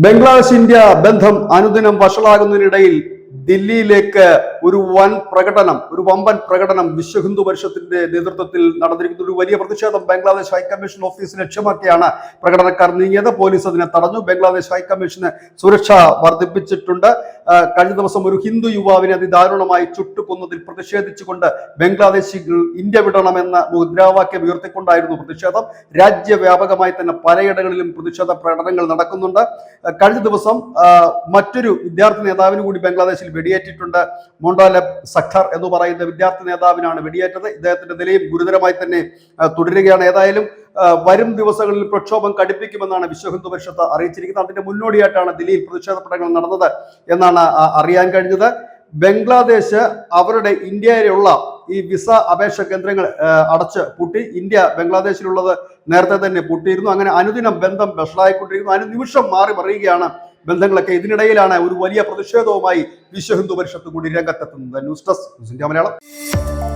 Bangladesh India ബന്ധം അനുദിനം വഷളാകുന്നതിനിടയിൽ ദില്ലിയിലേക്ക് ഒരു വമ്പൻ പ്രകടനം വിശ്വ ഹിന്ദു പരിഷത്തിന്റെ നേതൃത്വത്തിൽ നടന്നിരിക്കുന്ന ഒരു വലിയ പ്രതിഷേധം ബംഗ്ലാദേശ് ഹൈക്കമ്മീഷൻ ഓഫീസ് ലക്ഷ്യമാക്കിയാണ് പ്രകടനക്കാർ നീങ്ങിയത്. പോലീസ് അതിനെ തടഞ്ഞു. ബംഗ്ലാദേശ് ഹൈക്കമ്മീഷന് സുരക്ഷ വർദ്ധിപ്പിച്ചിട്ടുണ്ട്. കഴിഞ്ഞ ദിവസം ഒരു ഹിന്ദു യുവാവിനെ അതിദാരുണമായി ചുട്ടുകൊന്നതിൽ പ്രതിഷേധിച്ചുകൊണ്ട് ബംഗ്ലാദേശികൾ ഇന്ത്യ വിടണമെന്ന മുദ്രാവാക്യം ഉയർത്തിക്കൊണ്ടായിരുന്നു പ്രതിഷേധം. രാജ്യവ്യാപകമായി തന്നെ പലയിടങ്ങളിലും പ്രതിഷേധ പ്രകടനങ്ങൾ നടക്കുന്നുണ്ട്. കഴിഞ്ഞ ദിവസം മറ്റൊരു വിദ്യാർത്ഥി നേതാവിന് കൂടി ബംഗ്ലാദേശിൽ വെടിയേറ്റിട്ടുണ്ട്. മോണ്ടാലബ് സഖർ എന്ന് പറയുന്ന വിദ്യാർത്ഥി നേതാവിനാണ് വെടിയേറ്റത്. ഇദ്ദേഹത്തിന്റെ നിലയും ഗുരുതരമായി തന്നെ തുടരുകയാണ്. ഏതായാലും വരും ദിവസങ്ങളിൽ പ്രക്ഷോഭം കടുപ്പിക്കുമെന്നാണ് വിശ്വ ഹിന്ദു പരിഷത്ത് അറിയിച്ചിരിക്കുന്നത്. അതിന്റെ മുന്നോടിയായിട്ടാണ് ദില്ലിയിൽ പ്രതിഷേധ പ്രകടനങ്ങൾ നടന്നത് എന്നാണ് അറിയാൻ കഴിഞ്ഞത്. ബംഗ്ലാദേശ് അവരുടെ ഇന്ത്യയിലുള്ള ഈ വിസ അപേക്ഷ കേന്ദ്രങ്ങൾ അടച്ച് പൂട്ടി. ഇന്ത്യ ബംഗ്ലാദേശിലുള്ളത് നേരത്തെ തന്നെ പൂട്ടിയിരുന്നു. അങ്ങനെ അനുദിനം ബന്ധം വഷളായിക്കൊണ്ടിരിക്കുന്നു. അനുനിമിഷം മാറി മറിയുകയാണ് ബന്ധങ്ങളൊക്കെ. ഇതിനിടയിലാണ് ഒരു വലിയ പ്രതിഷേധവുമായി വിശ്വ ഹിന്ദു പരിഷത്ത് കൂടി രംഗത്തെത്തുന്നത്. News desk, news India Malayalam.